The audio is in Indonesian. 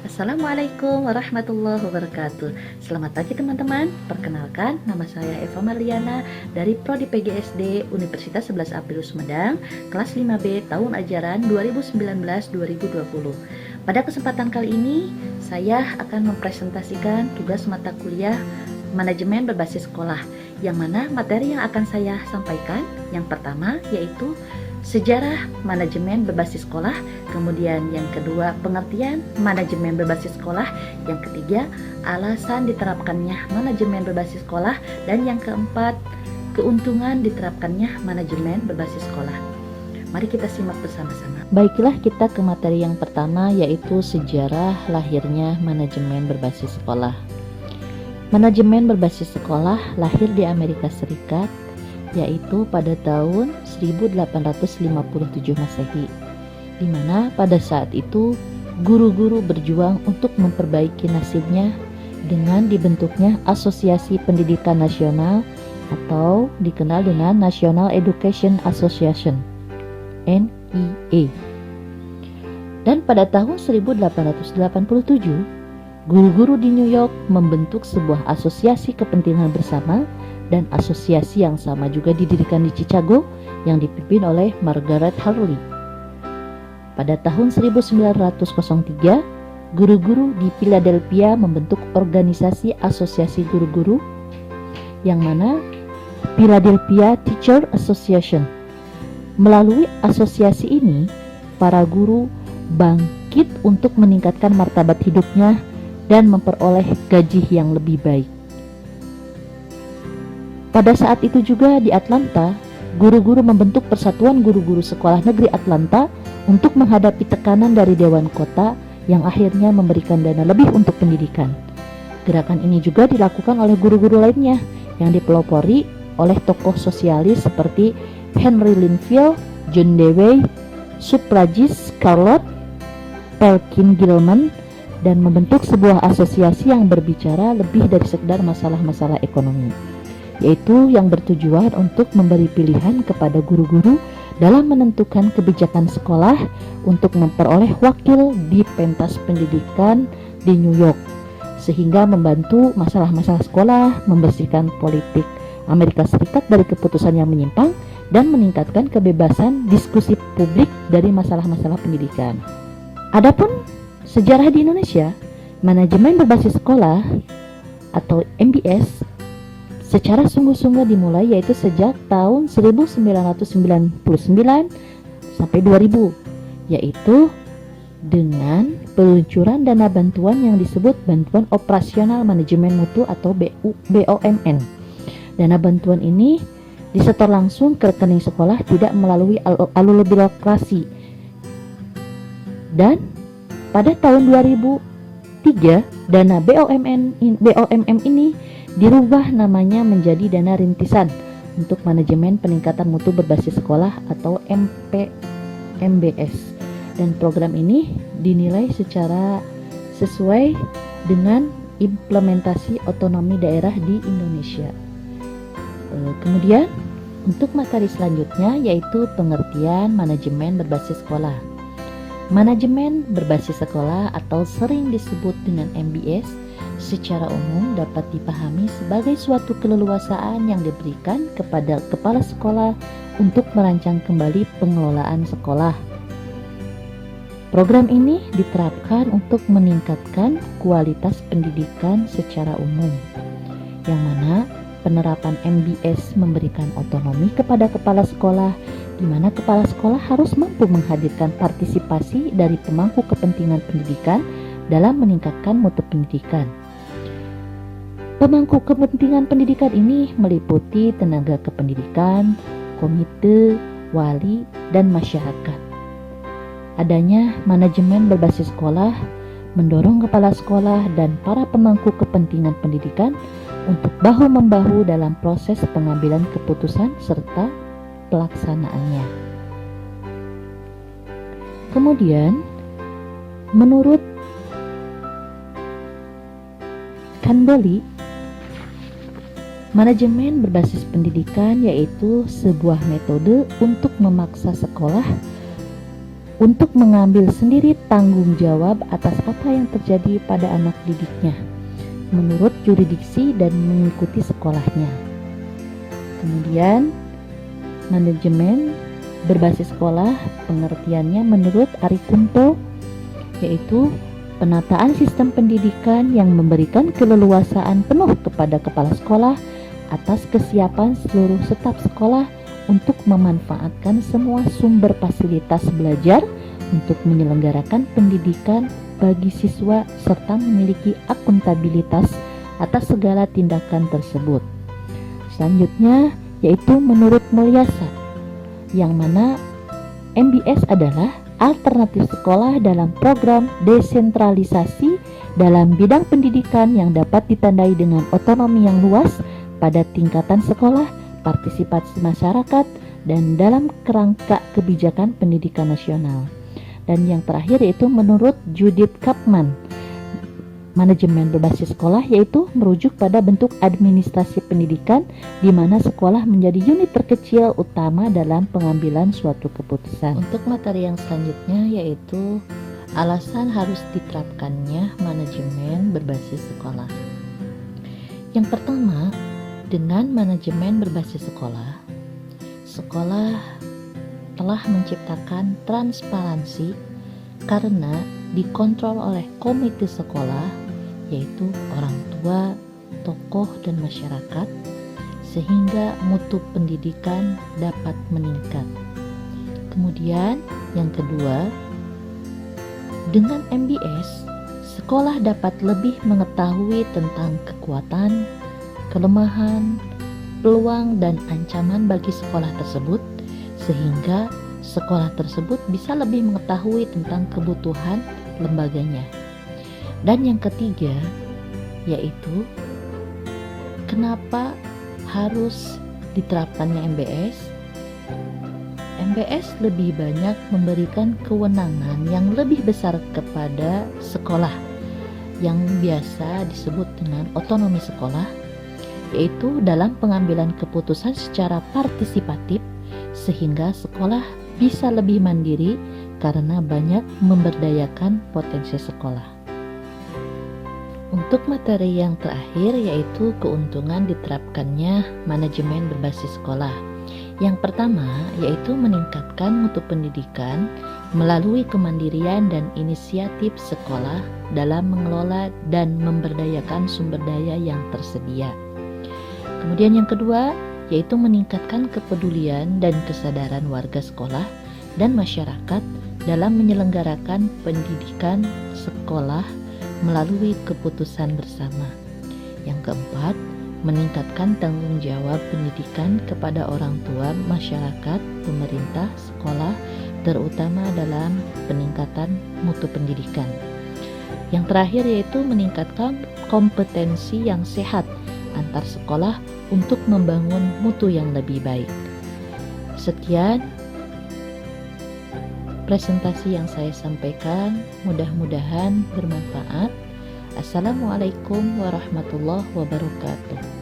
Assalamualaikum warahmatullahi wabarakatuh. Selamat pagi teman-teman. Perkenalkan, nama saya Eva Marliana dari Prodi PGSD Universitas 11 April Sumedang, kelas 5B tahun ajaran 2019-2020. Pada kesempatan kali ini, saya akan mempresentasikan tugas mata kuliah manajemen berbasis sekolah, yang mana materi yang akan saya sampaikan yang pertama yaitu sejarah manajemen berbasis sekolah, kemudian yang kedua pengertian manajemen berbasis sekolah, yang ketiga alasan diterapkannya manajemen berbasis sekolah, dan yang keempat keuntungan diterapkannya manajemen berbasis sekolah. Mari kita simak bersama-sama. Baiklah, kita ke materi yang pertama yaitu sejarah lahirnya manajemen berbasis sekolah. Manajemen berbasis sekolah lahir di Amerika Serikat yaitu pada tahun 1857 Masehi, di mana pada saat itu guru-guru berjuang untuk memperbaiki nasibnya dengan dibentuknya Asosiasi Pendidikan Nasional atau dikenal dengan National Education Association (NEA). Dan pada tahun 1887, guru-guru di New York membentuk sebuah asosiasi kepentingan bersama, dan asosiasi yang sama juga didirikan di Chicago yang dipimpin oleh Margaret Hurley. Pada tahun 1903, guru-guru di Philadelphia membentuk organisasi asosiasi guru-guru yang mana Philadelphia Teacher Association. Melalui asosiasi ini, para guru bangkit untuk meningkatkan martabat hidupnya dan memperoleh gaji yang lebih baik. Pada saat itu juga di Atlanta, guru-guru membentuk Persatuan Guru-Guru Sekolah Negeri Atlanta untuk menghadapi tekanan dari Dewan Kota yang akhirnya memberikan dana lebih untuk pendidikan. Gerakan ini juga dilakukan oleh guru-guru lainnya yang dipelopori oleh tokoh sosialis seperti Henry Linfield, John Dewey, Suffragist Charlotte Perkins Gilman, dan membentuk sebuah asosiasi yang berbicara lebih dari sekedar masalah-masalah ekonomi, yaitu yang bertujuan untuk memberi pilihan kepada guru-guru dalam menentukan kebijakan sekolah untuk memperoleh wakil di pentas pendidikan di New York, sehingga membantu masalah-masalah sekolah, membersihkan politik Amerika Serikat dari keputusan yang menyimpang, dan meningkatkan kebebasan diskusi publik dari masalah-masalah pendidikan. Adapun sejarah di Indonesia, manajemen berbasis sekolah atau MBS secara sungguh-sungguh dimulai yaitu sejak tahun 1999 sampai 2000, yaitu dengan peluncuran dana bantuan yang disebut Bantuan Operasional Manajemen Mutu atau BOMN. Dana bantuan ini disetor langsung ke rekening sekolah, tidak melalui alur birokrasi. Dan pada tahun 2003, dana BOMM ini dirubah namanya menjadi dana rintisan untuk manajemen peningkatan mutu berbasis sekolah atau MPMBS, dan program ini dinilai secara sesuai dengan implementasi otonomi daerah di Indonesia. Kemudian untuk materi selanjutnya yaitu pengertian manajemen berbasis sekolah. Manajemen berbasis sekolah atau sering disebut dengan MBS secara umum dapat dipahami sebagai suatu keleluasaan yang diberikan kepada kepala sekolah untuk merancang kembali pengelolaan sekolah. Program ini diterapkan untuk meningkatkan kualitas pendidikan secara umum, yang mana penerapan MBS memberikan otonomi kepada kepala sekolah, di mana kepala sekolah harus mampu menghadirkan partisipasi dari pemangku kepentingan pendidikan dalam meningkatkan mutu pendidikan. Pemangku kepentingan pendidikan ini meliputi tenaga kependidikan, komite, wali, dan masyarakat. Adanya manajemen berbasis sekolah mendorong kepala sekolah dan para pemangku kepentingan pendidikan untuk bahu-membahu dalam proses pengambilan keputusan serta pelaksanaannya. Kemudian, menurut Campbell, manajemen berbasis pendidikan yaitu sebuah metode untuk memaksa sekolah untuk mengambil sendiri tanggung jawab atas apa yang terjadi pada anak didiknya menurut yurisdiksi dan mengikuti sekolahnya. Kemudian manajemen berbasis sekolah pengertiannya menurut Ari Kunto yaitu penataan sistem pendidikan yang memberikan keleluasaan penuh kepada kepala sekolah atas kesiapan seluruh staf sekolah untuk memanfaatkan semua sumber fasilitas belajar untuk menyelenggarakan pendidikan bagi siswa serta memiliki akuntabilitas atas segala tindakan tersebut. Selanjutnya yaitu menurut Mulyasa, yang mana MBS adalah alternatif sekolah dalam program desentralisasi dalam bidang pendidikan yang dapat ditandai dengan otonomi yang luas pada tingkatan sekolah, partisipasi masyarakat, dan dalam kerangka kebijakan pendidikan nasional. Dan yang terakhir yaitu menurut Judith Kapman, manajemen berbasis sekolah yaitu merujuk pada bentuk administrasi pendidikan di mana sekolah menjadi unit terkecil utama dalam pengambilan suatu keputusan. Untuk materi yang selanjutnya yaitu alasan harus diterapkannya manajemen berbasis sekolah. Yang pertama, dengan manajemen berbasis sekolah, sekolah telah menciptakan transparansi karena dikontrol oleh komite sekolah yaitu orang tua, tokoh, dan masyarakat sehingga mutu pendidikan dapat meningkat. Kemudian yang kedua, dengan MBS, sekolah dapat lebih mengetahui tentang kekuatan, kelemahan, peluang, dan ancaman bagi sekolah tersebut sehingga sekolah tersebut bisa lebih mengetahui tentang kebutuhan lembaganya. Dan yang ketiga yaitu kenapa harus diterapkannya MBS? MBS lebih banyak memberikan kewenangan yang lebih besar kepada sekolah yang biasa disebut dengan otonomi sekolah, yaitu dalam pengambilan keputusan secara partisipatif sehingga sekolah bisa lebih mandiri karena banyak memberdayakan potensi sekolah. Untuk materi yang terakhir yaitu keuntungan diterapkannya manajemen berbasis sekolah. Yang pertama yaitu meningkatkan mutu pendidikan melalui kemandirian dan inisiatif sekolah dalam mengelola dan memberdayakan sumber daya yang tersedia. Kemudian yang kedua yaitu meningkatkan kepedulian dan kesadaran warga sekolah dan masyarakat dalam menyelenggarakan pendidikan sekolah melalui keputusan bersama. Yang keempat, meningkatkan tanggung jawab pendidikan kepada orang tua, masyarakat, pemerintah, sekolah, terutama dalam peningkatan mutu pendidikan. Yang terakhir yaitu meningkatkan kompetensi yang sehat antar sekolah untuk membangun mutu yang lebih baik. Sekian presentasi yang saya sampaikan, mudah-mudahan bermanfaat. Assalamualaikum warahmatullahi wabarakatuh.